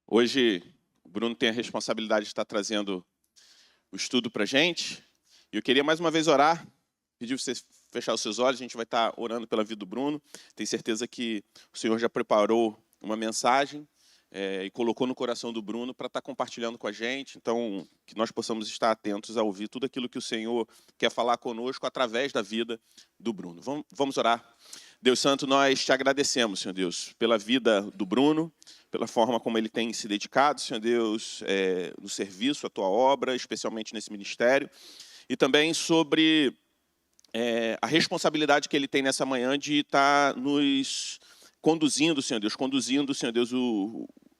Hoje, o Bruno tem a responsabilidade de estar trazendo o estudo para a gente. E eu queria mais uma vez orar, pedir para você fechar os seus olhos, a gente vai estar orando pela vida do Bruno. Tenho certeza que o Senhor já preparou uma mensagem e colocou no coração do Bruno para estar compartilhando com a gente. Então, que nós possamos estar atentos a ouvir tudo aquilo que o Senhor quer falar conosco através da vida do Bruno. Vamos orar. Deus Santo, nós te agradecemos, Senhor Deus, pela vida do Bruno, pela forma como ele tem se dedicado, Senhor Deus, no serviço, à tua obra, especialmente nesse ministério, e também sobre a responsabilidade que ele tem nessa manhã de estar nos conduzindo, Senhor Deus,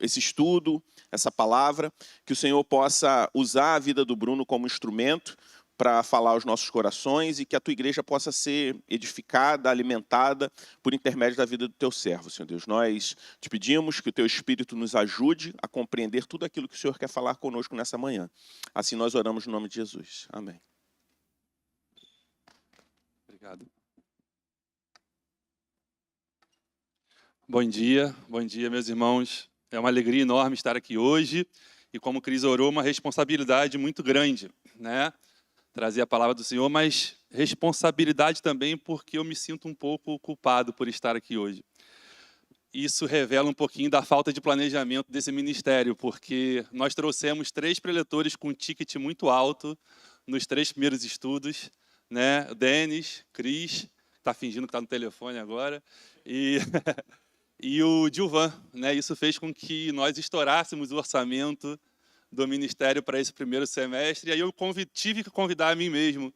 esse estudo, essa palavra, que o Senhor possa usar a vida do Bruno como instrumento para falar aos nossos corações e que a tua igreja possa ser edificada, alimentada por intermédio da vida do teu servo, Senhor Deus. Nós te pedimos que o teu Espírito nos ajude a compreender tudo aquilo que o Senhor quer falar conosco nessa manhã. Assim nós oramos no nome de Jesus. Amém. Obrigado. Bom dia, meus irmãos. É uma alegria enorme estar aqui hoje e, como Cris orou, uma responsabilidade muito grande, né? Trazer a palavra do Senhor, mas responsabilidade também porque eu me sinto um pouco culpado por estar aqui hoje. Isso revela um pouquinho da falta de planejamento desse ministério, porque nós trouxemos 3 preletores com ticket muito alto nos 3 primeiros estudos, né? O Denis, Cris, está fingindo que está no telefone agora, e o Gilvan, né? Isso fez com que nós estourássemos o orçamento do ministério para esse primeiro semestre, e aí eu tive que convidar a mim mesmo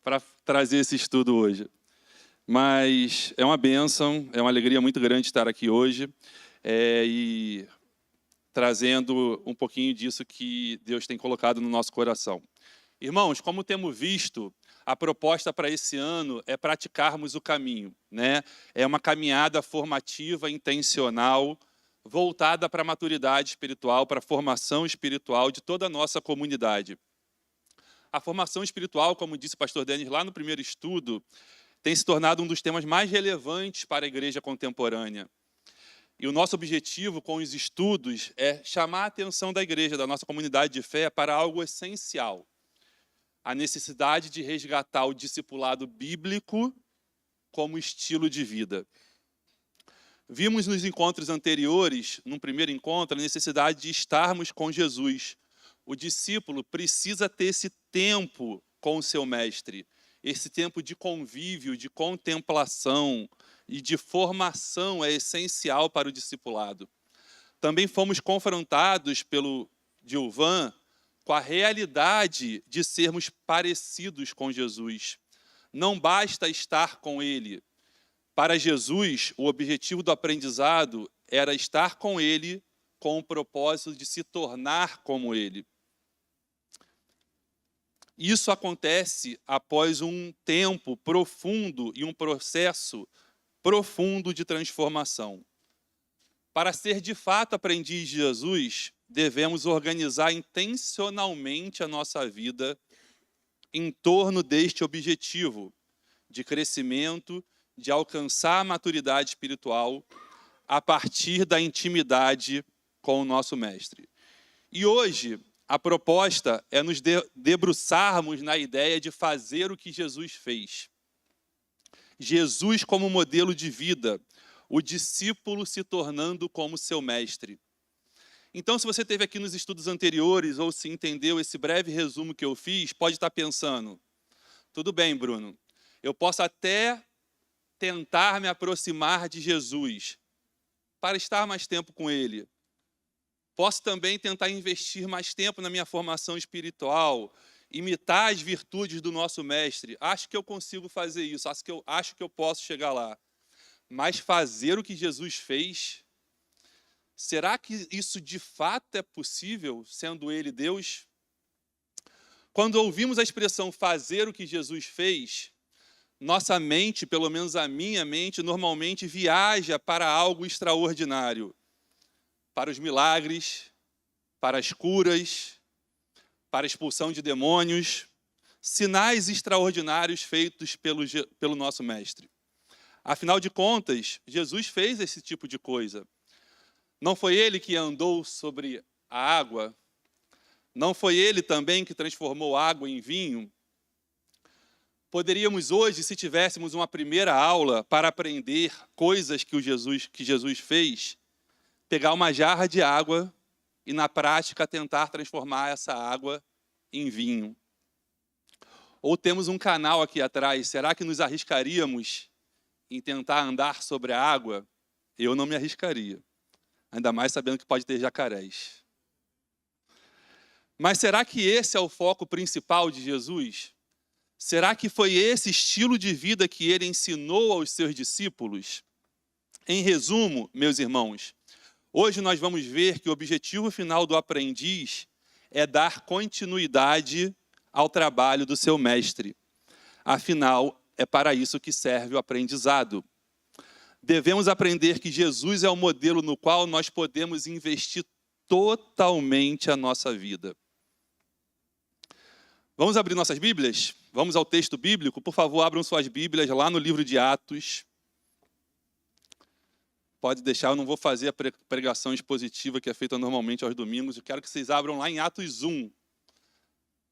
para trazer esse estudo hoje. Mas é uma bênção, é uma alegria muito grande estar aqui hoje e trazendo um pouquinho disso que Deus tem colocado no nosso coração. Irmãos, como temos visto, a proposta para esse ano é praticarmos o caminho, né? É uma caminhada formativa, intencional, voltada para a maturidade espiritual, para a formação espiritual de toda a nossa comunidade. A formação espiritual, como disse o pastor Denis lá no primeiro estudo, tem se tornado um dos temas mais relevantes para a igreja contemporânea. E o nosso objetivo com os estudos é chamar a atenção da igreja, da nossa comunidade de fé, para algo essencial. A necessidade de resgatar o discipulado bíblico como estilo de vida. Vimos nos encontros anteriores, num primeiro encontro, a necessidade de estarmos com Jesus. O discípulo precisa ter esse tempo com o seu mestre, esse tempo de convívio, de contemplação e de formação é essencial para o discipulado. Também fomos confrontados pelo Gilvan com a realidade de sermos parecidos com Jesus. Não basta estar com ele. Para Jesus, o objetivo do aprendizado era estar com ele com o propósito de se tornar como ele. Isso acontece após um tempo profundo e um processo profundo de transformação. Para ser de fato aprendiz de Jesus, devemos organizar intencionalmente a nossa vida em torno deste objetivo de crescimento, de alcançar a maturidade espiritual a partir da intimidade com o nosso mestre. E hoje, a proposta é nos debruçarmos na ideia de fazer o que Jesus fez. Jesus como modelo de vida, o discípulo se tornando como seu mestre. Então, se você esteve aqui nos estudos anteriores ou se entendeu esse breve resumo que eu fiz, pode estar pensando, tudo bem, Bruno, eu posso até tentar me aproximar de Jesus para estar mais tempo com ele. Posso também tentar investir mais tempo na minha formação espiritual, imitar as virtudes do nosso mestre. Acho que eu consigo fazer isso, acho que eu posso chegar lá. Mas fazer o que Jesus fez, será que isso de fato é possível, sendo ele Deus? Quando ouvimos a expressão fazer o que Jesus fez, nossa mente, pelo menos a minha mente, normalmente viaja para algo extraordinário. Para os milagres, para as curas, para a expulsão de demônios, sinais extraordinários feitos pelo nosso mestre. Afinal de contas, Jesus fez esse tipo de coisa. Não foi ele que andou sobre a água? Não foi ele também que transformou água em vinho? Poderíamos hoje, se tivéssemos uma primeira aula para aprender coisas que Jesus fez, pegar uma jarra de água e, na prática, tentar transformar essa água em vinho. Ou temos um canal aqui atrás, será que nos arriscaríamos em tentar andar sobre a água? Eu não me arriscaria, ainda mais sabendo que pode ter jacarés. Mas será que esse é o foco principal de Jesus? Será que foi esse estilo de vida que ele ensinou aos seus discípulos? Em resumo, meus irmãos, hoje nós vamos ver que o objetivo final do aprendiz é dar continuidade ao trabalho do seu mestre. Afinal, é para isso que serve o aprendizado. Devemos aprender que Jesus é o modelo no qual nós podemos investir totalmente a nossa vida. Vamos abrir nossas Bíblias? Vamos ao texto bíblico? Por favor, abram suas Bíblias lá no livro de Atos. Pode deixar, eu não vou fazer a pregação expositiva que é feita normalmente aos domingos. Eu quero que vocês abram lá em Atos 1.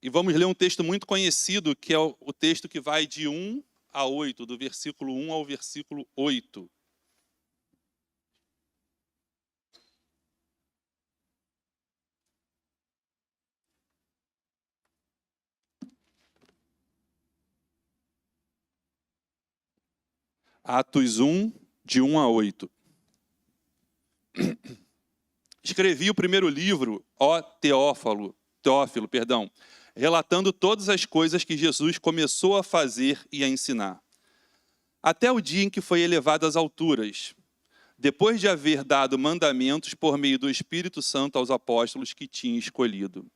E vamos ler um texto muito conhecido, que é o texto que vai de 1 a 8, do versículo 1 ao versículo 8. Atos 1, de 1 a 8. Escrevi o primeiro livro, ó Teófilo, relatando todas as coisas que Jesus começou a fazer e a ensinar, até o dia em que foi elevado às alturas, depois de haver dado mandamentos por meio do Espírito Santo aos apóstolos que tinha escolhido.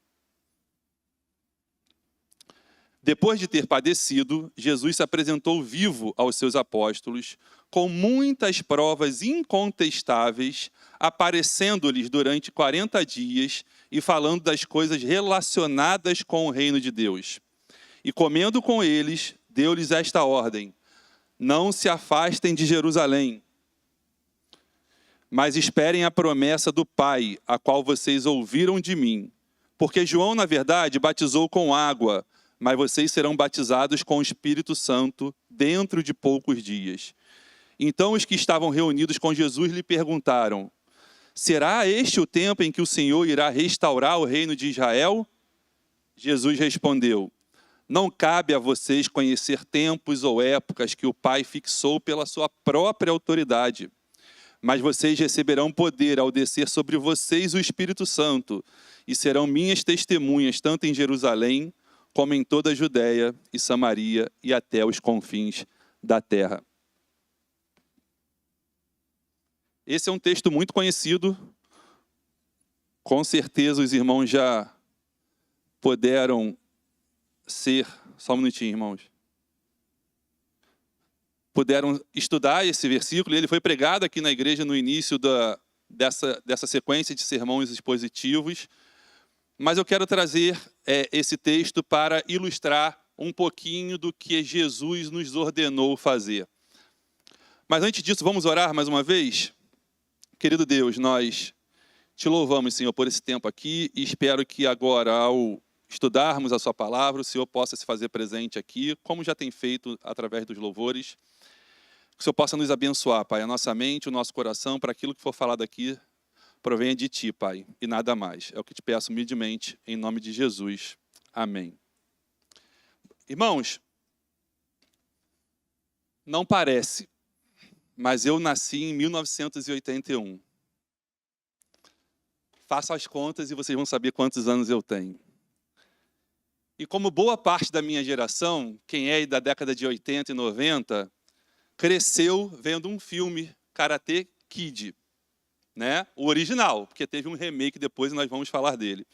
Depois de ter padecido, Jesus se apresentou vivo aos seus apóstolos, com muitas provas incontestáveis, aparecendo-lhes durante 40 dias e falando das coisas relacionadas com o reino de Deus. E comendo com eles, deu-lhes esta ordem: não se afastem de Jerusalém, mas esperem a promessa do Pai, a qual vocês ouviram de mim. Porque João, na verdade, batizou com água, mas vocês serão batizados com o Espírito Santo dentro de poucos dias. Então os que estavam reunidos com Jesus lhe perguntaram: será este o tempo em que o Senhor irá restaurar o reino de Israel? Jesus respondeu: não cabe a vocês conhecer tempos ou épocas que o Pai fixou pela sua própria autoridade. Mas vocês receberão poder ao descer sobre vocês o Espírito Santo, e serão minhas testemunhas tanto em Jerusalém, como em toda a Judéia e Samaria e até os confins da terra. Esse é um texto muito conhecido. Com certeza os irmãos já puderam ser... Só um minutinho, irmãos. Puderam estudar esse versículo. Ele foi pregado aqui na igreja no início dessa sequência de sermões expositivos. Mas eu quero trazer esse texto para ilustrar um pouquinho do que Jesus nos ordenou fazer. Mas antes disso, vamos orar mais uma vez? Querido Deus, nós te louvamos, Senhor, por esse tempo aqui e espero que agora, ao estudarmos a sua palavra, o Senhor possa se fazer presente aqui, como já tem feito através dos louvores. Que o Senhor possa nos abençoar, Pai, a nossa mente, o nosso coração, para aquilo que for falado aqui, provenha de Ti, Pai, e nada mais. É o que te peço humildemente, em nome de Jesus. Amém. Irmãos, não parece, mas eu nasci em 1981. Faça as contas e vocês vão saber quantos anos eu tenho. E como boa parte da minha geração, quem é da década de 80 e 90, cresceu vendo um filme, Karate Kid. Né? O original, porque teve um remake depois e nós vamos falar dele.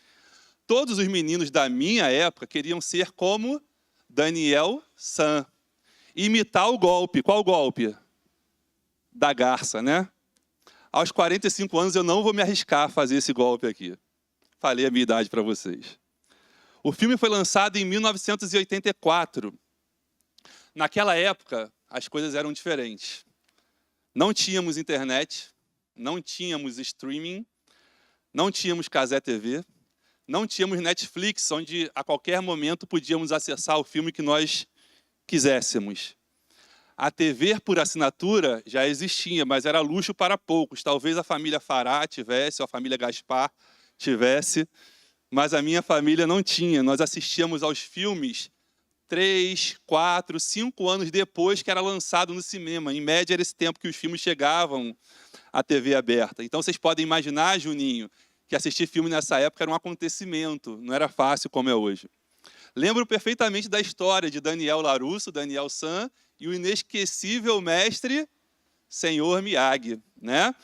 Todos os meninos da minha época queriam ser como Daniel San. Imitar o golpe. Qual golpe? Da garça, né? Aos 45 anos eu não vou me arriscar a fazer esse golpe aqui. Falei a minha idade para vocês. O filme foi lançado em 1984. Naquela época, as coisas eram diferentes. Não tínhamos internet, não tínhamos streaming, não tínhamos Cazé TV, não tínhamos Netflix, onde a qualquer momento podíamos acessar o filme que nós quiséssemos. A TV por assinatura já existia, mas era luxo para poucos. Talvez a família Fará tivesse, ou a família Gaspar tivesse, mas a minha família não tinha. Nós assistíamos aos filmes 3, 4, 5 anos depois que era lançado no cinema. Em média, era esse tempo que os filmes chegavam à TV aberta. Então, vocês podem imaginar, Juninho, que assistir filme nessa época era um acontecimento, não era fácil como é hoje. Lembro perfeitamente da história de Daniel Larusso, Daniel San, e o inesquecível mestre Senhor Miyagi, né?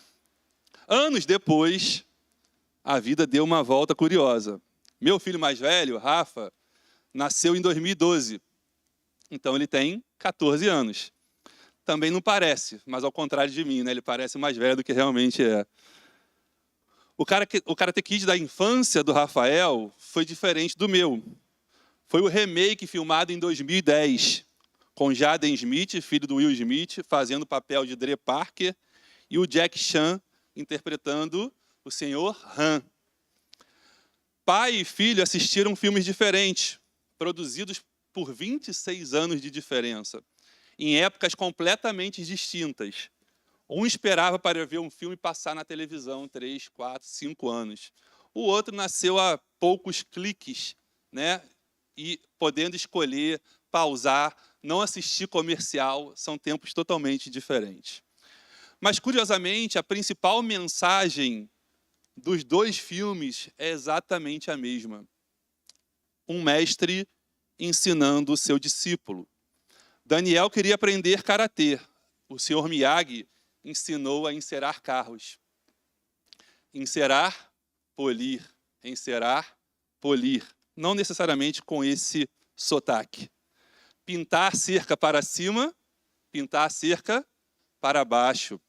Anos depois, a vida deu uma volta curiosa. Meu filho mais velho, Rafa, nasceu em 2012. Então ele tem 14 anos. Também não parece, mas ao contrário de mim, né? Ele parece mais velho do que realmente é. O Karate Kid da infância do Rafael foi diferente do meu. Foi o remake filmado em 2010, com Jaden Smith, filho do Will Smith, fazendo o papel de Dre Parker, e o Jack Chan interpretando o Sr. Han. Pai e filho assistiram filmes diferentes, produzidos por 26 anos de diferença, em épocas completamente distintas. Um esperava para ver um filme passar na televisão 3, 4, 5 anos. O outro nasceu a poucos cliques, né? E podendo escolher, pausar, não assistir comercial, são tempos totalmente diferentes. Mas, curiosamente, a principal mensagem dos dois filmes é exatamente a mesma. Um mestre ensinando o seu discípulo. Daniel queria aprender karatê. O Sr. Miyagi ensinou a encerar carros. Encerar, polir. Encerar, polir. Não necessariamente com esse sotaque. Pintar cerca para cima, pintar cerca para baixo.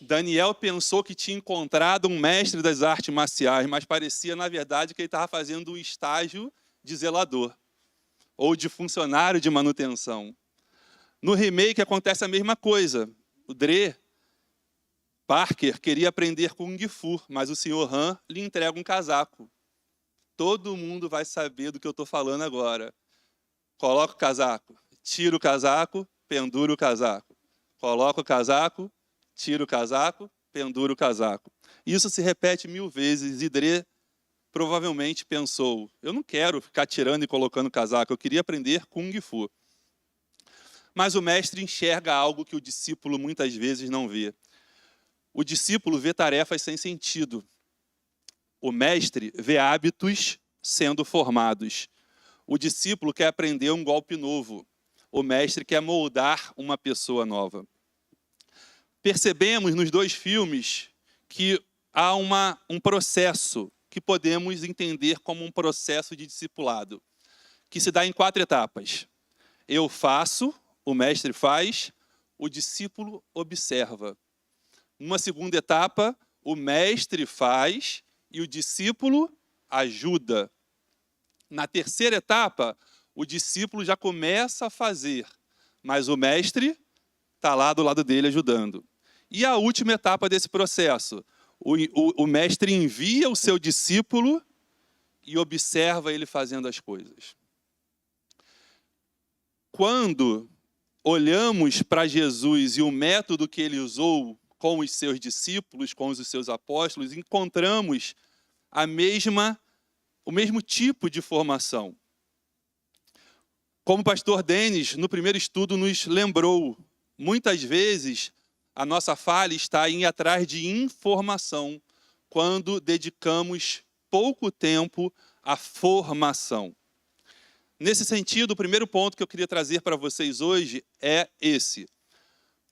Daniel pensou que tinha encontrado um mestre das artes marciais, mas parecia, na verdade, que ele estava fazendo um estágio de zelador ou de funcionário de manutenção. No remake acontece a mesma coisa. O Dre Parker queria aprender Kung Fu, mas o Sr. Han lhe entrega um casaco. Todo mundo vai saber do que eu estou falando agora. Coloca o casaco, tira o casaco, pendura o casaco. Coloca o casaco, tira o casaco, pendura o casaco. Isso se repete 1000 vezes e Dre provavelmente pensou, eu não quero ficar tirando e colocando casaco, eu queria aprender Kung Fu. Mas o mestre enxerga algo que o discípulo muitas vezes não vê. O discípulo vê tarefas sem sentido. O mestre vê hábitos sendo formados. O discípulo quer aprender um golpe novo. O mestre quer moldar uma pessoa nova. Percebemos nos dois filmes que há um processo que podemos entender como um processo de discipulado, que se dá em 4 etapas. Eu faço, o mestre faz, o discípulo observa. Numa segunda etapa, o mestre faz e o discípulo ajuda. Na terceira etapa, o discípulo já começa a fazer, mas o mestre está lá do lado dele ajudando. E a última etapa desse processo, o mestre envia o seu discípulo e observa ele fazendo as coisas. Quando olhamos para Jesus e o método que ele usou com os seus discípulos, com os seus apóstolos, encontramos o mesmo tipo de formação. Como o pastor Denis, no primeiro estudo, nos lembrou, muitas vezes a nossa falha está em ir atrás de informação, quando dedicamos pouco tempo à formação. Nesse sentido, o primeiro ponto que eu queria trazer para vocês hoje é esse.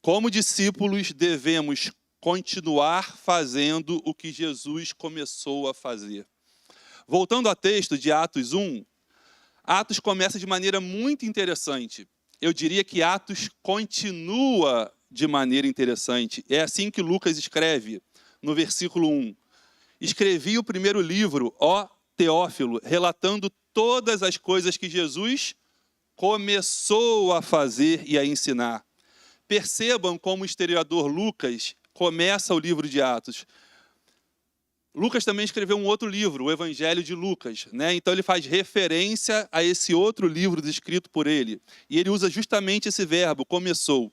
Como discípulos, devemos continuar fazendo o que Jesus começou a fazer. Voltando ao texto de Atos 1, Atos começa de maneira muito interessante. Eu diria que Atos continua de maneira interessante. É assim que Lucas escreve, no versículo 1. Escrevi o primeiro livro, ó Teófilo, relatando todas as coisas que Jesus começou a fazer e a ensinar. Percebam como o historiador Lucas começa o livro de Atos? Lucas também escreveu um outro livro, o Evangelho de Lucas, né? Então ele faz referência a esse outro livro escrito por ele. E ele usa justamente esse verbo, começou.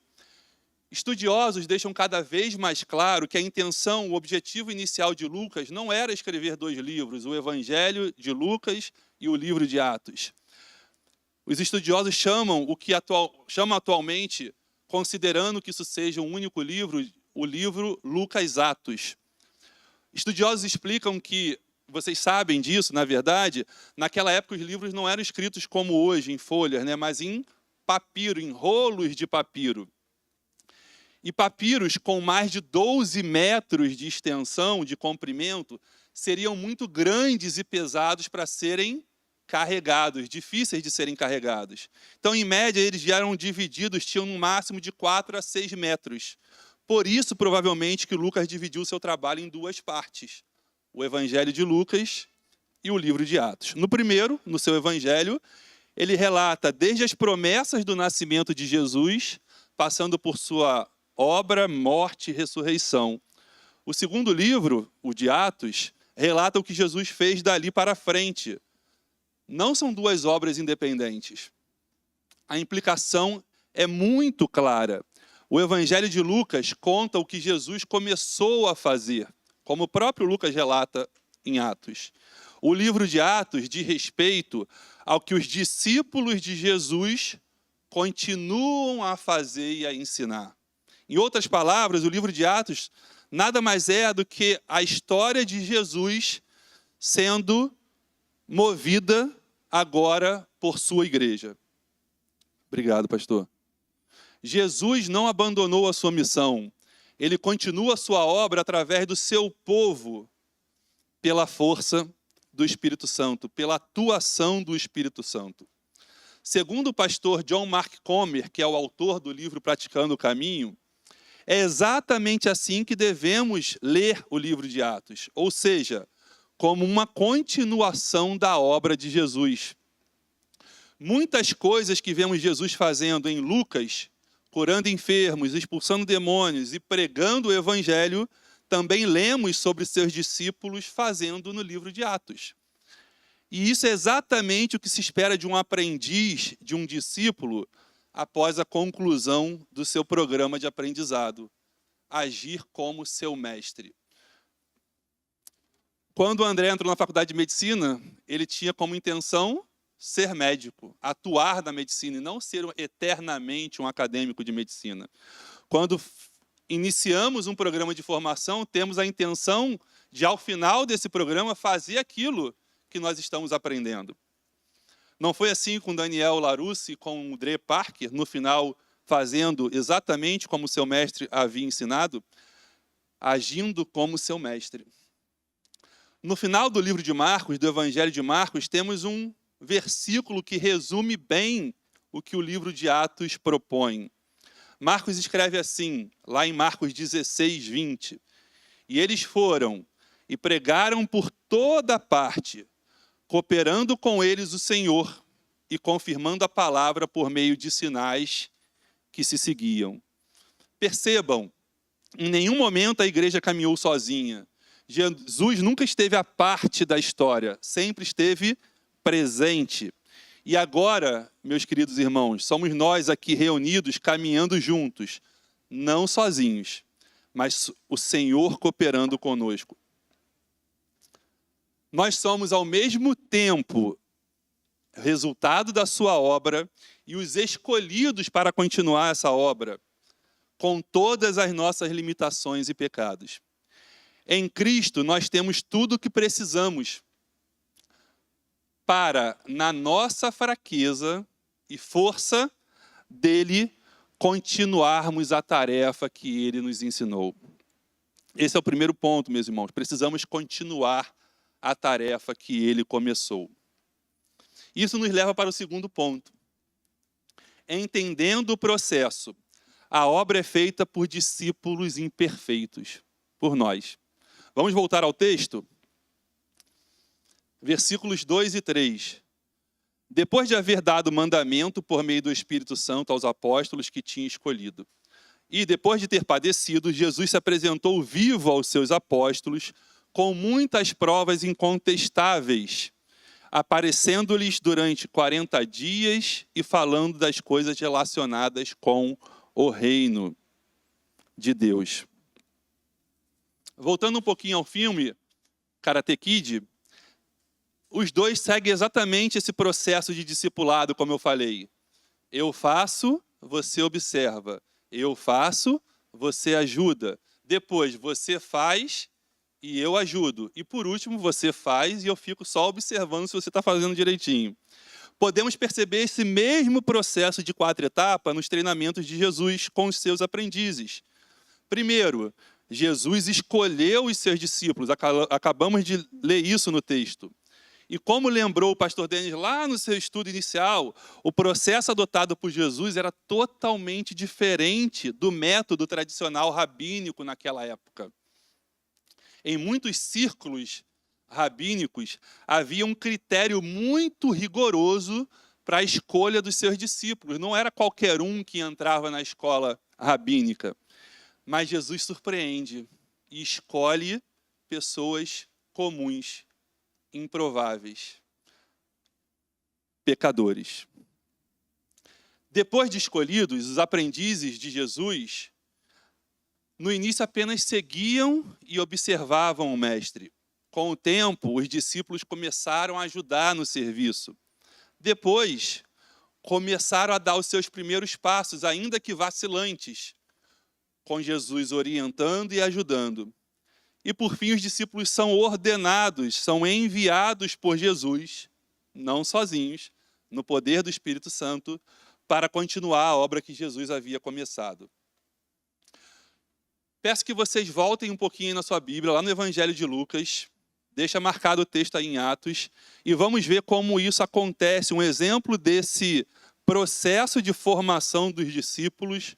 Estudiosos deixam cada vez mais claro que a intenção, o objetivo inicial de Lucas não era escrever 2 livros, o Evangelho de Lucas e o livro de Atos. Os estudiosos chamam atualmente, considerando que isso seja um único livro, o livro Lucas Atos. Estudiosos explicam que, vocês sabem disso, na verdade, naquela época os livros não eram escritos como hoje, em folhas, né, mas em papiro, em rolos de papiro. E papiros com mais de 12 metros de extensão, de comprimento, seriam muito grandes e pesados para serem carregados, difíceis de serem carregados. Então, em média, eles eram divididos, tinham no máximo de 4 a 6 metros. Por isso, provavelmente, que Lucas dividiu o seu trabalho em 2 partes. O Evangelho de Lucas e o livro de Atos. No primeiro, no seu Evangelho, ele relata desde as promessas do nascimento de Jesus, passando por sua obra, morte e ressurreição. O segundo livro, o de Atos, relata o que Jesus fez dali para frente. Não são 2 obras independentes. A implicação é muito clara. O Evangelho de Lucas conta o que Jesus começou a fazer, como o próprio Lucas relata em Atos. O livro de Atos diz respeito ao que os discípulos de Jesus continuam a fazer e a ensinar. Em outras palavras, o livro de Atos nada mais é do que a história de Jesus sendo movida agora por sua igreja. Obrigado, pastor. Jesus não abandonou a sua missão. Ele continua a sua obra através do seu povo, pela força do Espírito Santo, pela atuação do Espírito Santo. Segundo o pastor John Mark Comer, que é o autor do livro Praticando o Caminho, é exatamente assim que devemos ler o livro de Atos, ou seja, como uma continuação da obra de Jesus. Muitas coisas que vemos Jesus fazendo em Lucas, curando enfermos, expulsando demônios e pregando o Evangelho, também lemos sobre seus discípulos fazendo no livro de Atos. E isso é exatamente o que se espera de um aprendiz, de um discípulo, após a conclusão do seu programa de aprendizado. Agir como seu mestre. Quando o André entrou na faculdade de medicina, ele tinha como intenção ser médico, atuar na medicina e não ser eternamente um acadêmico de medicina. Quando iniciamos um programa de formação, temos a intenção de, ao final desse programa, fazer aquilo que nós estamos aprendendo. Não foi assim com Daniel Larousse e com o Dre Parker, no final, fazendo exatamente como seu mestre havia ensinado, agindo como seu mestre. No final do livro de Marcos, do Evangelho de Marcos, temos um versículo que resume bem o que o livro de Atos propõe. Marcos escreve assim, lá em Marcos 16, 20. E eles foram e pregaram por toda parte, cooperando com eles o Senhor e confirmando a palavra por meio de sinais que se seguiam. Percebam, em nenhum momento a igreja caminhou sozinha. Jesus nunca esteve à parte da história, sempre esteve presente. E agora, meus queridos irmãos, somos nós aqui reunidos, caminhando juntos, não sozinhos, mas o Senhor cooperando conosco. Nós somos, ao mesmo tempo, resultado da sua obra e os escolhidos para continuar essa obra, com todas as nossas limitações e pecados. Em Cristo, nós temos tudo o que precisamos para, na nossa fraqueza e força dele, continuarmos a tarefa que ele nos ensinou. Esse é o primeiro ponto, meus irmãos. Precisamos continuar a tarefa que ele começou. Isso nos leva para o segundo ponto. Entendendo o processo, a obra é feita por discípulos imperfeitos, por nós. Vamos voltar ao texto? Versículos 2 e 3. Depois de haver dado mandamento por meio do Espírito Santo aos apóstolos que tinha escolhido. E, depois de ter padecido, Jesus se apresentou vivo aos seus apóstolos com muitas provas incontestáveis, aparecendo-lhes durante 40 dias e falando das coisas relacionadas com o reino de Deus. Voltando um pouquinho ao filme Karate Kid, os dois seguem exatamente esse processo de discipulado, como eu falei. Eu faço, você observa. Eu faço, você ajuda. Depois, você faz e eu ajudo. E, por último, você faz e eu fico só observando se você está fazendo direitinho. Podemos perceber esse mesmo processo de 4 etapas nos treinamentos de Jesus com os seus aprendizes. Primeiro, Jesus escolheu os seus discípulos. Acabamos de ler isso no texto. E como lembrou o pastor Denis lá no seu estudo inicial, o processo adotado por Jesus era totalmente diferente do método tradicional rabínico naquela época. Em muitos círculos rabínicos, havia um critério muito rigoroso para a escolha dos seus discípulos. Não era qualquer um que entrava na escola rabínica. Mas Jesus surpreende e escolhe pessoas comuns, improváveis, pecadores. Depois de escolhidos, os aprendizes de Jesus, no início apenas seguiam e observavam o mestre. Com o tempo, os discípulos começaram a ajudar no serviço. Depois, começaram a dar os seus primeiros passos, ainda que vacilantes, com Jesus orientando e ajudando. E, por fim, os discípulos são ordenados, são enviados por Jesus, não sozinhos, no poder do Espírito Santo, para continuar a obra que Jesus havia começado. Peço que vocês voltem um pouquinho na sua Bíblia, lá no Evangelho de Lucas, deixa marcado o texto aí em Atos, e vamos ver como isso acontece, um exemplo desse processo de formação dos discípulos,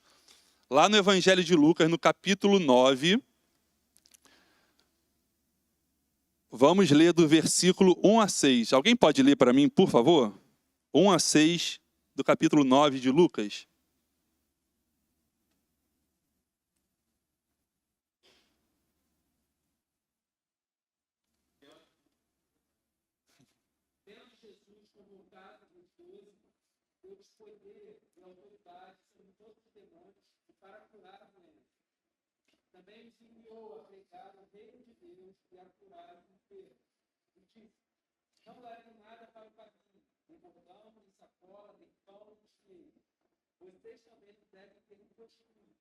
lá no Evangelho de Lucas, no capítulo 9, vamos ler do versículo 1 a 6. Alguém pode ler para mim, por favor? 1 a 6 do capítulo 9 de Lucas. Tendo Jesus convocado os 12, deu-lhes poder e autoridade sobre todos os demônios e para curar a doença. Também os enviou a pregar o reino de Deus e a curar os enfermos. E disse: não levem nada para o caminho, nem bordão, nem sacola, nem pão, nem dinheiro. Vocês também devem ter um costume.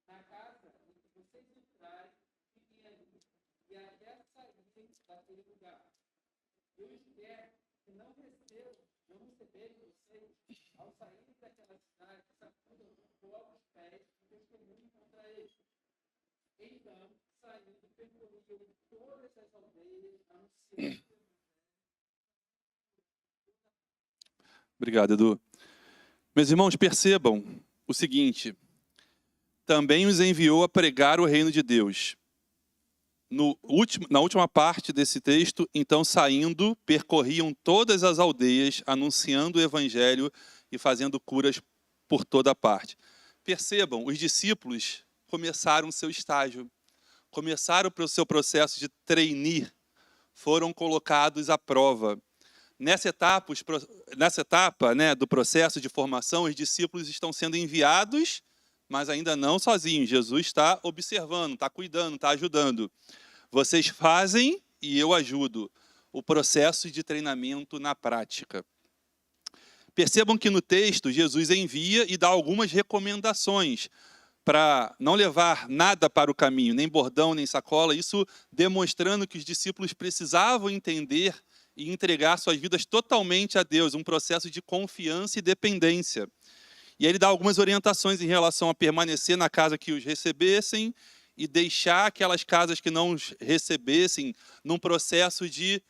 Na casa em que vocês entrarem, fiquem ali, e até saírem daquele lugar. Eu espero que não receberem vocês, ao saírem daquela cidade, sacudam um pouco os pés e testemunhem contra eles. Então, saindo, percorriam todas as aldeias, anunciando. Obrigado, Edu. Meus irmãos, percebam o seguinte: também os enviou a pregar o reino de Deus. Na última parte desse texto, então, saindo, percorriam todas as aldeias, anunciando o evangelho e fazendo curas por toda parte. Percebam, os discípulos começaram o seu estágio, começaram o seu processo de trainee, foram colocados à prova. Nessa etapa, do processo de formação, os discípulos estão sendo enviados, mas ainda não sozinhos. Jesus está observando, está cuidando, está ajudando. Vocês fazem e eu ajudo. O processo de treinamento na prática. Percebam que no texto, Jesus envia e dá algumas recomendações para não levar nada para o caminho, nem bordão, nem sacola, isso demonstrando que os discípulos precisavam entender e entregar suas vidas totalmente a Deus, um processo de confiança e dependência. E aí ele dá algumas orientações em relação a permanecer na casa que os recebessem e deixar aquelas casas que não os recebessem num processo de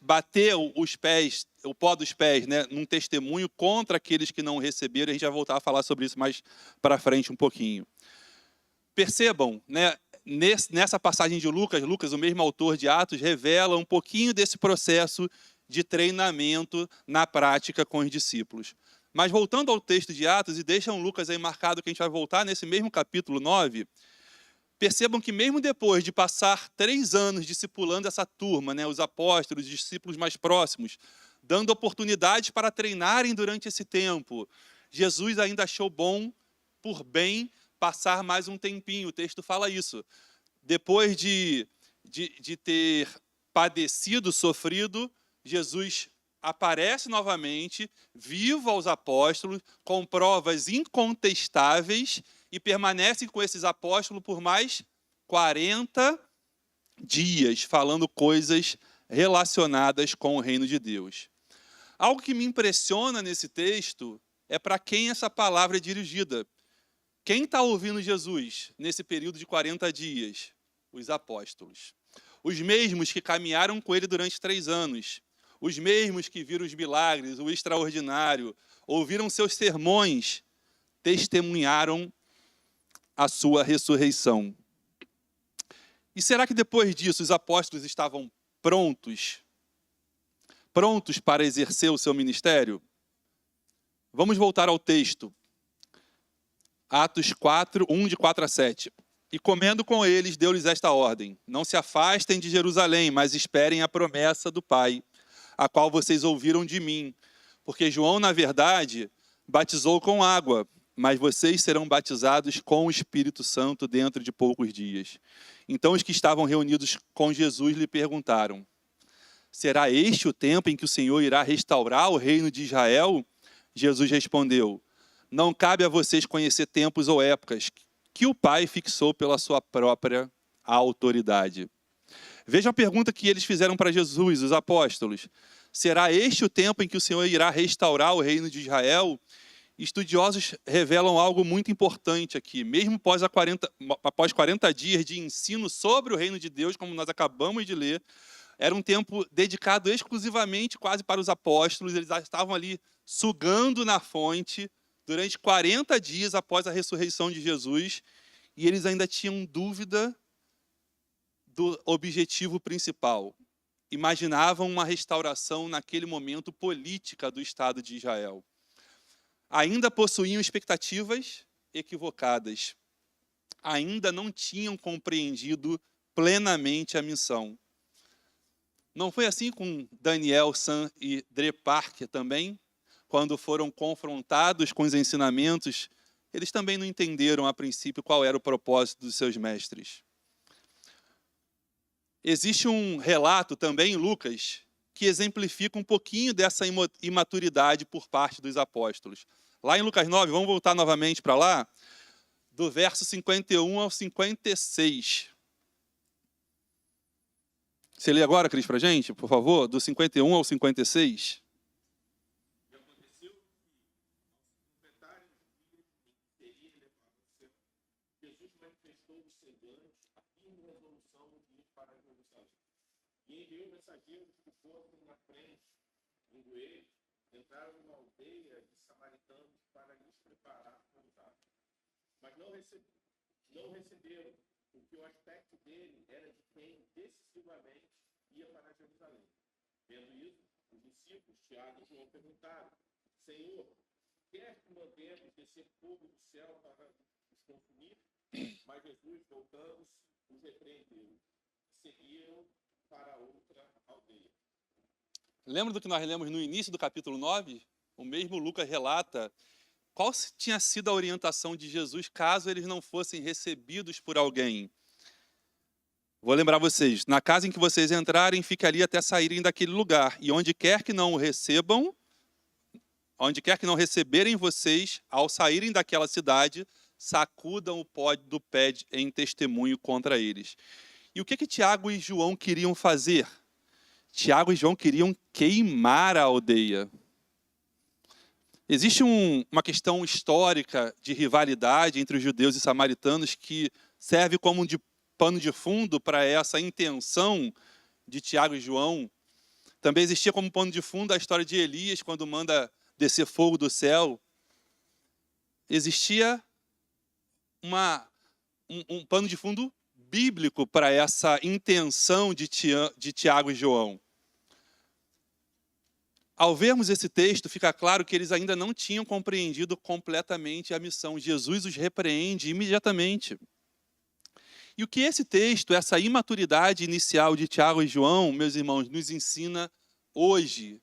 bater os pés, o pó dos pés, né, num testemunho contra aqueles que não receberam. A gente vai voltar a falar sobre isso mais para frente um pouquinho. Percebam, né, nessa passagem de Lucas, o mesmo autor de Atos, revela um pouquinho desse processo de treinamento na prática com os discípulos. Mas voltando ao texto de Atos, e deixam Lucas aí marcado que a gente vai voltar nesse mesmo capítulo 9, percebam que mesmo depois de passar 3 anos discipulando essa turma, né, os apóstolos, os discípulos mais próximos, dando oportunidades para treinarem durante esse tempo, Jesus ainda achou bom, por bem, passar mais um tempinho. O texto fala isso. Depois de ter padecido, sofrido, Jesus aparece novamente, vivo aos apóstolos, com provas incontestáveis, e permanece com esses apóstolos por mais 40 dias, falando coisas relacionadas com o reino de Deus. Algo que me impressiona nesse texto é para quem essa palavra é dirigida. Quem está ouvindo Jesus nesse período de 40 dias? Os apóstolos. Os mesmos que caminharam com ele durante 3 anos. Os mesmos que viram os milagres, o extraordinário, ouviram seus sermões, testemunharam a sua ressurreição. E será que depois disso os apóstolos estavam prontos para exercer o seu ministério? Vamos voltar ao texto. Atos 4, 1, de 4 a 7. E comendo com eles, deu-lhes esta ordem: não se afastem de Jerusalém, mas esperem a promessa do Pai, a qual vocês ouviram de mim. Porque João, na verdade, batizou com água, mas vocês serão batizados com o Espírito Santo dentro de poucos dias. Então os que estavam reunidos com Jesus lhe perguntaram: será este o tempo em que o Senhor irá restaurar o reino de Israel? Jesus respondeu: não cabe a vocês conhecer tempos ou épocas que o Pai fixou pela sua própria autoridade. Veja a pergunta que eles fizeram para Jesus, os apóstolos: será este o tempo em que o Senhor irá restaurar o reino de Israel? Estudiosos revelam algo muito importante aqui. Mesmo após 40 dias de ensino sobre o reino de Deus, como nós acabamos de ler, era um tempo dedicado exclusivamente quase para os apóstolos. Eles estavam ali sugando na fonte durante 40 dias após a ressurreição de Jesus, e eles ainda tinham dúvida do objetivo principal. Imaginavam uma restauração naquele momento política do Estado de Israel. Ainda possuíam expectativas equivocadas. Ainda não tinham compreendido plenamente a missão. Não foi assim com Daniel San e Dre Parker também? Quando foram confrontados com os ensinamentos, eles também não entenderam a princípio qual era o propósito dos seus mestres. Existe um relato também em Lucas que exemplifica um pouquinho dessa imaturidade por parte dos apóstolos. Lá em Lucas 9, vamos voltar novamente para lá, do verso 51 ao 56. Você lê agora, Cris, para a gente, por favor, do 51 ao 56. E enviou mensageiros que fossem na frente, indo eles, entraram numa aldeia de samaritanos para lhes preparar para o lugar. Mas não receberam, porque o aspecto dele era de quem decisivamente ia para Jerusalém. Vendo isso, os discípulos, Tiago e João, perguntaram: Senhor, quer que mandemos descer fogo do céu para os consumir? Mas Jesus, voltando, os repreendeu. Seguiram para outra aldeia. Lembra do que nós lemos no início do capítulo 9? O mesmo Lucas relata qual tinha sido a orientação de Jesus caso eles não fossem recebidos por alguém. Vou lembrar vocês: na casa em que vocês entrarem, fique ali até saírem daquele lugar. E onde quer que não o recebam, onde quer que não receberem vocês, ao saírem daquela cidade, sacudam o pó do pé em testemunho contra eles. E o que Tiago e João queriam fazer? Tiago e João queriam queimar a aldeia. Existe uma questão histórica de rivalidade entre os judeus e samaritanos que serve como de pano de fundo para essa intenção de Tiago e João. Também existia como pano de fundo a história de Elias, quando manda descer fogo do céu. Existia um pano de fundo bíblico para essa intenção de Tiago e João. Ao vermos esse texto, fica claro que eles ainda não tinham compreendido completamente a missão. Jesus os repreende imediatamente. E o que esse texto, essa imaturidade inicial de Tiago e João, meus irmãos, nos ensina hoje?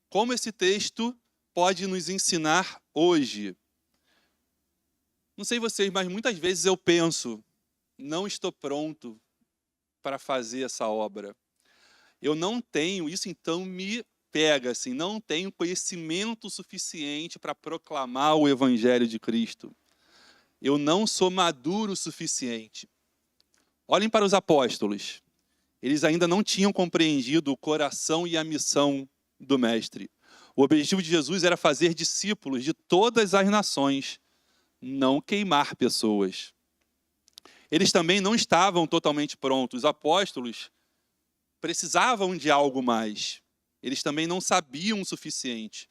Como esse texto pode nos ensinar hoje? Não sei vocês, mas muitas vezes eu penso, não estou pronto para fazer essa obra. Eu não tenho, isso então me pega, assim, não tenho conhecimento suficiente para proclamar o Evangelho de Cristo. Eu não sou maduro o suficiente. Olhem para os apóstolos. Eles ainda não tinham compreendido o coração e a missão do Mestre. O objetivo de Jesus era fazer discípulos de todas as nações, não queimar pessoas. Eles também não estavam totalmente prontos. Os apóstolos precisavam de algo mais. Eles também não sabiam o suficiente.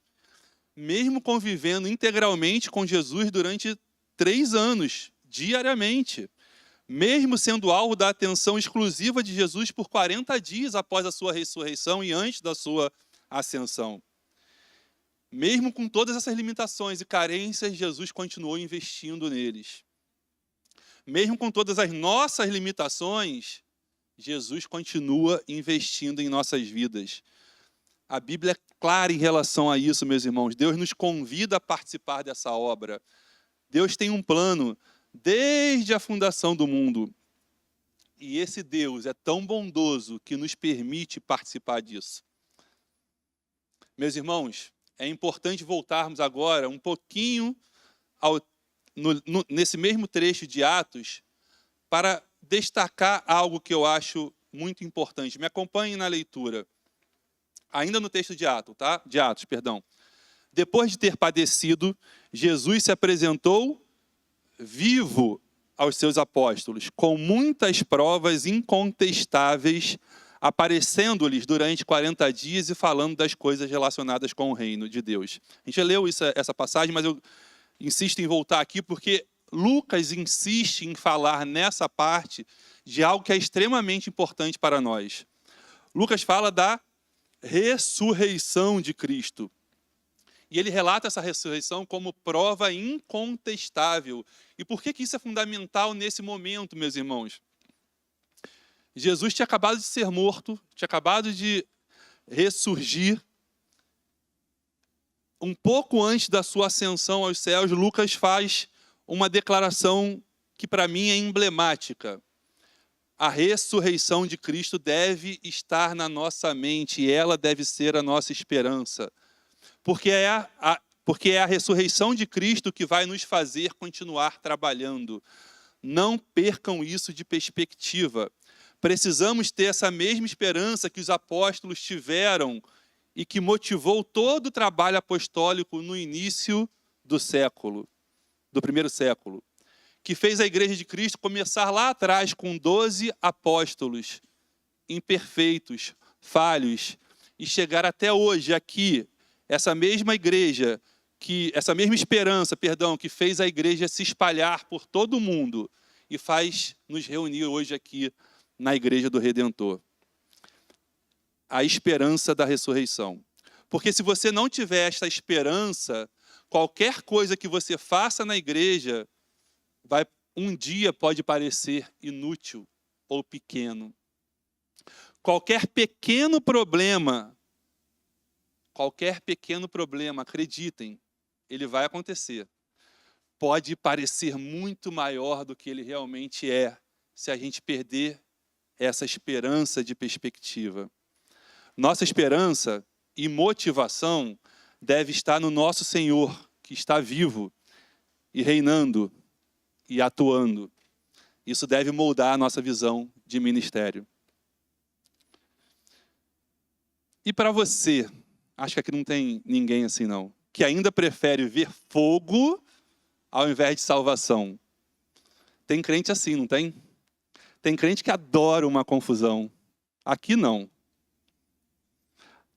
Mesmo convivendo integralmente com Jesus durante 3 anos, diariamente. Mesmo sendo alvo da atenção exclusiva de Jesus por 40 dias após a sua ressurreição e antes da sua ascensão. Mesmo com todas essas limitações e carências, Jesus continuou investindo neles. Mesmo com todas as nossas limitações, Jesus continua investindo em nossas vidas. A Bíblia é clara em relação a isso, meus irmãos. Deus nos convida a participar dessa obra. Deus tem um plano desde a fundação do mundo. E esse Deus é tão bondoso que nos permite participar disso. Meus irmãos, é importante voltarmos agora um pouquinho nesse mesmo trecho de Atos para destacar algo que eu acho muito importante. Me acompanhem na leitura. Ainda no texto de Atos, tá? Depois de ter padecido, Jesus se apresentou vivo aos seus apóstolos, com muitas provas incontestáveis, aparecendo-lhes durante 40 dias e falando das coisas relacionadas com o reino de Deus. A gente já leu essa passagem, mas eu insisto em voltar aqui porque Lucas insiste em falar nessa parte de algo que é extremamente importante para nós. Lucas fala da ressurreição de Cristo. E ele relata essa ressurreição como prova incontestável. E por que isso é fundamental nesse momento, meus irmãos? Jesus tinha acabado de ser morto, tinha acabado de ressurgir. Um pouco antes da sua ascensão aos céus, Lucas faz uma declaração que para mim é emblemática. A ressurreição de Cristo deve estar na nossa mente e ela deve ser a nossa esperança. Porque é a ressurreição de Cristo que vai nos fazer continuar trabalhando. Não percam isso de perspectiva. Precisamos ter essa mesma esperança que os apóstolos tiveram e que motivou todo o trabalho apostólico no início do século, do primeiro século, que fez a Igreja de Cristo começar lá atrás com 12 apóstolos imperfeitos, falhos, e chegar até hoje aqui, essa mesma igreja, essa mesma esperança, que fez a igreja se espalhar por todo o mundo e faz nos reunir hoje aqui na Igreja do Redentor. A esperança da ressurreição. Porque se você não tiver esta esperança, qualquer coisa que você faça na igreja um dia pode parecer inútil ou pequeno. Qualquer pequeno problema, acreditem, ele vai acontecer. Pode parecer muito maior do que ele realmente é, se a gente perder essa esperança de perspectiva. Nossa esperança e motivação deve estar no nosso Senhor, que está vivo e reinando e atuando. Isso deve moldar a nossa visão de ministério. E para você, acho que aqui não tem ninguém assim não, que ainda prefere ver fogo ao invés de salvação. Tem crente assim, não tem? Tem crente que adora uma confusão. Aqui não.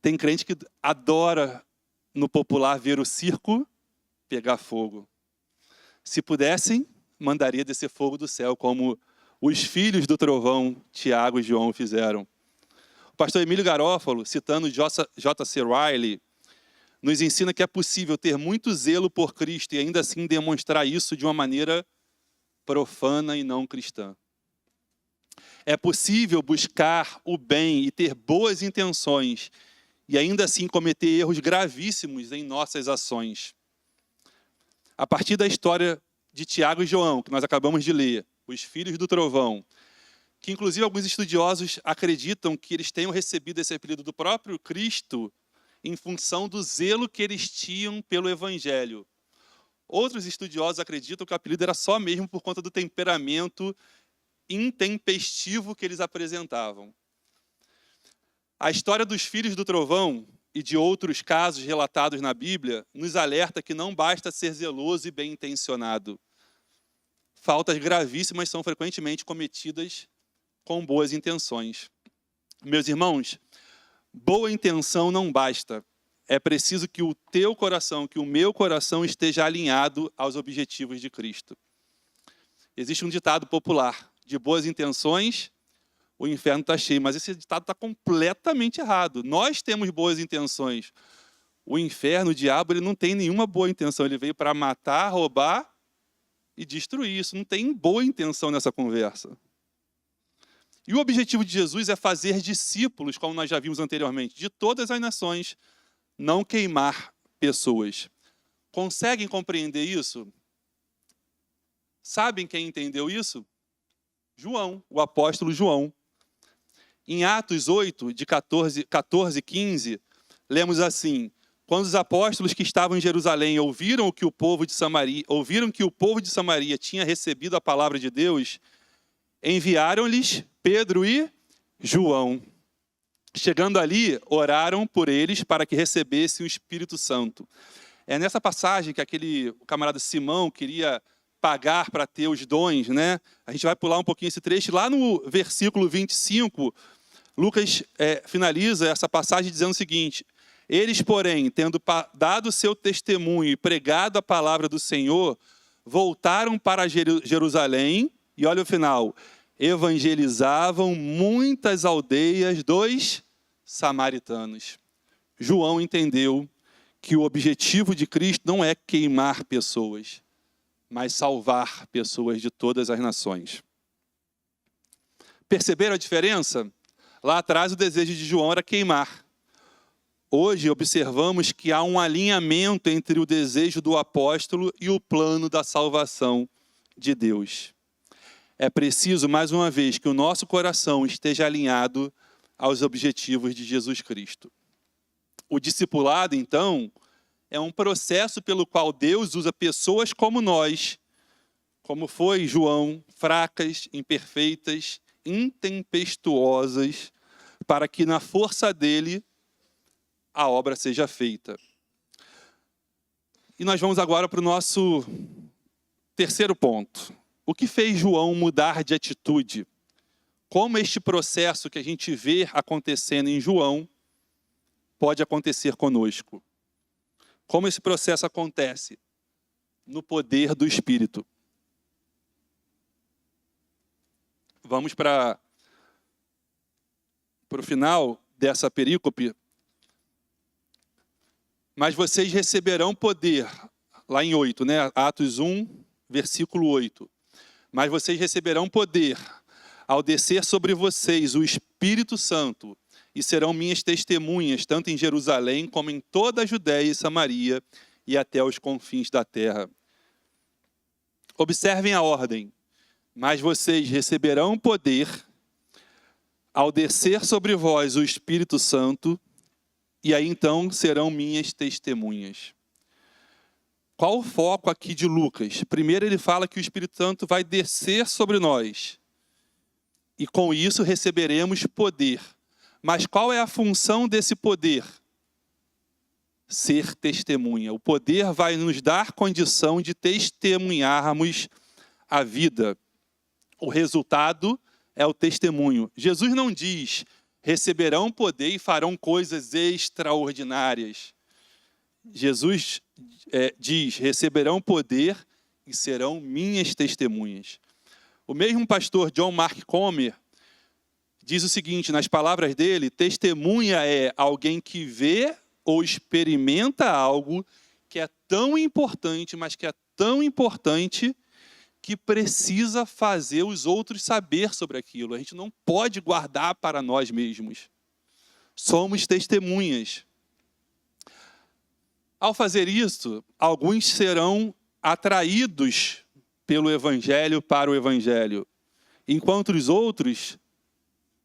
Tem crente que adora, no popular, ver o circo pegar fogo. Se pudessem, mandaria descer fogo do céu, como os filhos do trovão, Tiago e João, fizeram. O pastor Emílio Garófalo, citando J.C. Riley, nos ensina que é possível ter muito zelo por Cristo e ainda assim demonstrar isso de uma maneira profana e não cristã. É possível buscar o bem e ter boas intenções e ainda assim cometer erros gravíssimos em nossas ações. A partir da história de Tiago e João, que nós acabamos de ler, os filhos do trovão, que inclusive alguns estudiosos acreditam que eles tenham recebido esse apelido do próprio Cristo em função do zelo que eles tinham pelo Evangelho. Outros estudiosos acreditam que o apelido era só mesmo por conta do temperamento intempestivo que eles apresentavam. A história dos filhos do trovão e de outros casos relatados na Bíblia nos alerta que não basta ser zeloso e bem-intencionado. Faltas gravíssimas são frequentemente cometidas com boas intenções. Meus irmãos, boa intenção não basta. É preciso que o teu coração, que o meu coração esteja alinhado aos objetivos de Cristo. Existe um ditado popular: de boas intenções, o inferno está cheio. Mas esse ditado está completamente errado. Nós temos boas intenções. O inferno, o diabo, ele não tem nenhuma boa intenção. Ele veio para matar, roubar e destruir. Isso não tem boa intenção nessa conversa. E o objetivo de Jesus é fazer discípulos, como nós já vimos anteriormente, de todas as nações, não queimar pessoas. Conseguem compreender isso? Sabem quem entendeu isso? João, o apóstolo João. Em Atos 8, de 14 e 15, lemos assim: quando os apóstolos que estavam em Jerusalém ouviram que o povo de Samaria tinha recebido a palavra de Deus, enviaram-lhes Pedro e João. Chegando ali, oraram por eles para que recebessem o Espírito Santo. É nessa passagem que o camarada Simão queria pagar para ter os dons, né? A gente vai pular um pouquinho esse trecho. Lá no versículo 25, Lucas finaliza essa passagem dizendo o seguinte: eles, porém, tendo dado seu testemunho e pregado a palavra do Senhor, voltaram para Jerusalém e, olha o final, evangelizavam muitas aldeias dos samaritanos. João entendeu que o objetivo de Cristo não é queimar pessoas, mas salvar pessoas de todas as nações. Perceberam a diferença? Lá atrás o desejo de João era queimar. Hoje observamos que há um alinhamento entre o desejo do apóstolo e o plano da salvação de Deus. É preciso, mais uma vez, que o nosso coração esteja alinhado aos objetivos de Jesus Cristo. O discipulado, então, é um processo pelo qual Deus usa pessoas como nós, como foi João, fracas, imperfeitas, intempestuosas, para que na força dele a obra seja feita. E nós vamos agora para o nosso terceiro ponto. O que fez João mudar de atitude? Como este processo que a gente vê acontecendo em João pode acontecer conosco? Como esse processo acontece? No poder do Espírito. Vamos para o final dessa perícope. Mas vocês receberão poder, lá em 8, né? Atos 1, versículo 8. Mas vocês receberão poder ao descer sobre vocês o Espírito Santo e serão minhas testemunhas, tanto em Jerusalém como em toda a Judéia e Samaria e até os confins da terra. Observem a ordem. Mas vocês receberão poder ao descer sobre vós o Espírito Santo e aí então serão minhas testemunhas. Qual o foco aqui de Lucas? Primeiro ele fala que o Espírito Santo vai descer sobre nós. E com isso receberemos poder. Mas qual é a função desse poder? Ser testemunha. O poder vai nos dar condição de testemunharmos a vida. O resultado é o testemunho. Jesus não diz, receberão poder e farão coisas extraordinárias. Jesus diz, receberão poder e serão minhas testemunhas. O mesmo pastor John Mark Comer diz o seguinte, nas palavras dele, testemunha é alguém que vê ou experimenta algo que é tão importante, mas que é tão importante que precisa fazer os outros saber sobre aquilo. A gente não pode guardar para nós mesmos. Somos testemunhas. Ao fazer isso, alguns serão atraídos pelo Evangelho para o Evangelho, enquanto os outros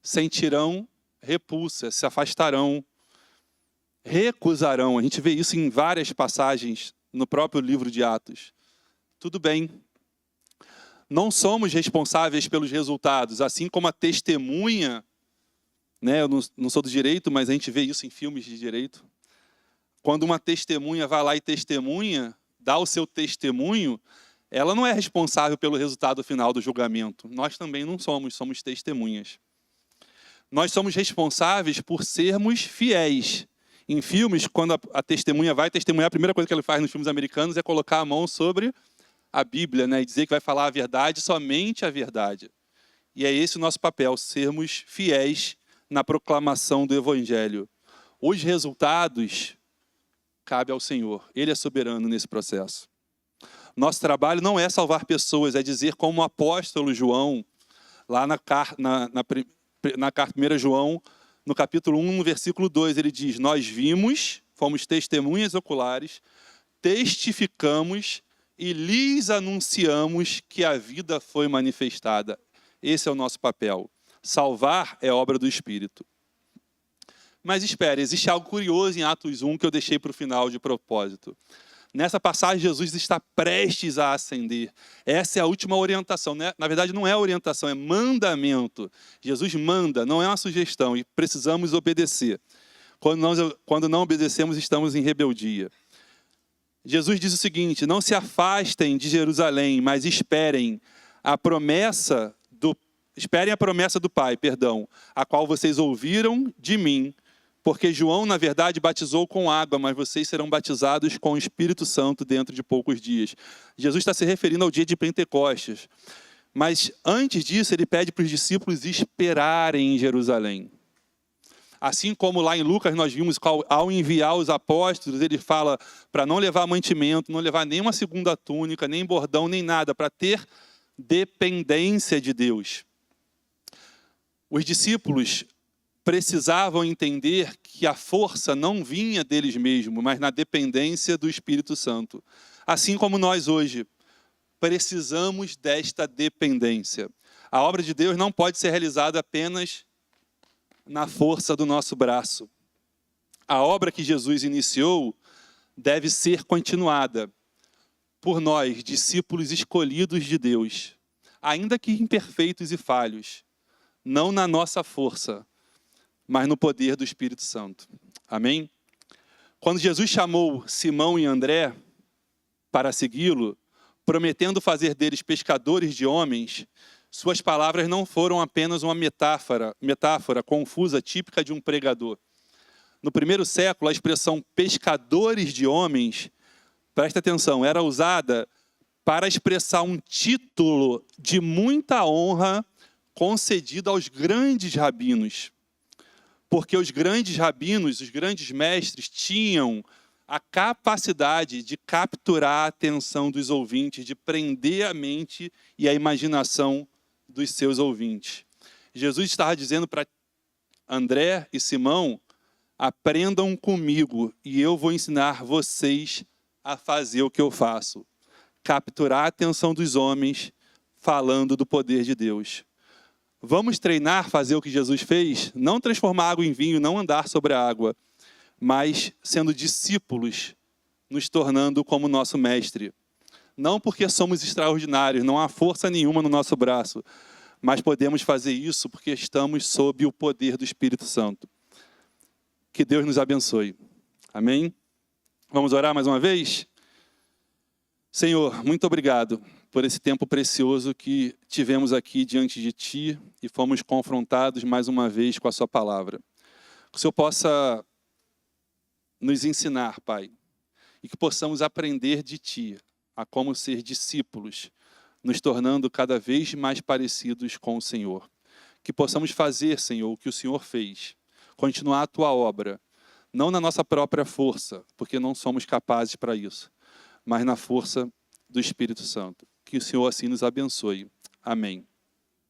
sentirão repulsa, se afastarão, recusarão. A gente vê isso em várias passagens no próprio livro de Atos. Tudo bem. Não somos responsáveis pelos resultados, assim como a testemunha, né? Eu não sou do direito, mas a gente vê isso em filmes de direito. Quando uma testemunha vai lá e testemunha, dá o seu testemunho, ela não é responsável pelo resultado final do julgamento. Nós também não somos testemunhas. Nós somos responsáveis por sermos fiéis. Em filmes, quando a testemunha vai testemunhar, a primeira coisa que ele faz nos filmes americanos é colocar a mão sobre a Bíblia, né, e dizer que vai falar a verdade, somente a verdade. E é esse o nosso papel, sermos fiéis na proclamação do Evangelho. Os resultados cabe ao Senhor. Ele é soberano nesse processo. Nosso trabalho não é salvar pessoas, é dizer como o apóstolo João, lá na carta 1 João, no capítulo 1, no versículo 2, ele diz: nós vimos, fomos testemunhas oculares, testificamos e lhes anunciamos que a vida foi manifestada. Esse é o nosso papel. Salvar é obra do Espírito. Mas espere, existe algo curioso em Atos 1 que eu deixei para o final de propósito. Nessa passagem, Jesus está prestes a ascender. Essa é a última orientação, né? Na verdade, não é orientação, é mandamento. Jesus manda, não é uma sugestão, e precisamos obedecer. Quando não obedecemos, estamos em rebeldia. Jesus diz o seguinte: não se afastem de Jerusalém, mas esperem a promessa do Pai, a qual vocês ouviram de mim. Porque João, na verdade, batizou com água, mas vocês serão batizados com o Espírito Santo dentro de poucos dias. Jesus está se referindo ao dia de Pentecostes. Mas antes disso, ele pede para os discípulos esperarem em Jerusalém. Assim como lá em Lucas nós vimos, ao enviar os apóstolos, ele fala para não levar mantimento, não levar nenhuma segunda túnica, nem bordão, nem nada, para ter dependência de Deus. Os discípulos precisavam entender que a força não vinha deles mesmos, mas na dependência do Espírito Santo. Assim como nós hoje precisamos desta dependência. A obra de Deus não pode ser realizada apenas na força do nosso braço. A obra que Jesus iniciou deve ser continuada por nós, discípulos escolhidos de Deus, ainda que imperfeitos e falhos, não na nossa força, mas no poder do Espírito Santo. Amém? Quando Jesus chamou Simão e André para segui-lo, prometendo fazer deles pescadores de homens, suas palavras não foram apenas uma metáfora confusa, típica de um pregador. No primeiro século, a expressão pescadores de homens, presta atenção, era usada para expressar um título de muita honra concedido aos grandes rabinos. Porque os grandes rabinos, os grandes mestres, tinham a capacidade de capturar a atenção dos ouvintes, de prender a mente e a imaginação dos seus ouvintes. Jesus estava dizendo para André e Simão: aprendam comigo e eu vou ensinar vocês a fazer o que eu faço. Capturar a atenção dos homens falando do poder de Deus. Vamos treinar, fazer o que Jesus fez? Não transformar água em vinho, não andar sobre a água, mas sendo discípulos, nos tornando como nosso mestre. Não porque somos extraordinários, não há força nenhuma no nosso braço, mas podemos fazer isso porque estamos sob o poder do Espírito Santo. Que Deus nos abençoe. Amém? Vamos orar mais uma vez? Senhor, muito obrigado por esse tempo precioso que tivemos aqui diante de Ti e fomos confrontados mais uma vez com a Sua palavra. Que o Senhor possa nos ensinar, Pai, e que possamos aprender de Ti a como ser discípulos, nos tornando cada vez mais parecidos com o Senhor. Que possamos fazer, Senhor, o que o Senhor fez, continuar a Tua obra, não na nossa própria força, porque não somos capazes para isso, mas na força do Espírito Santo. Que o Senhor assim nos abençoe. Amém.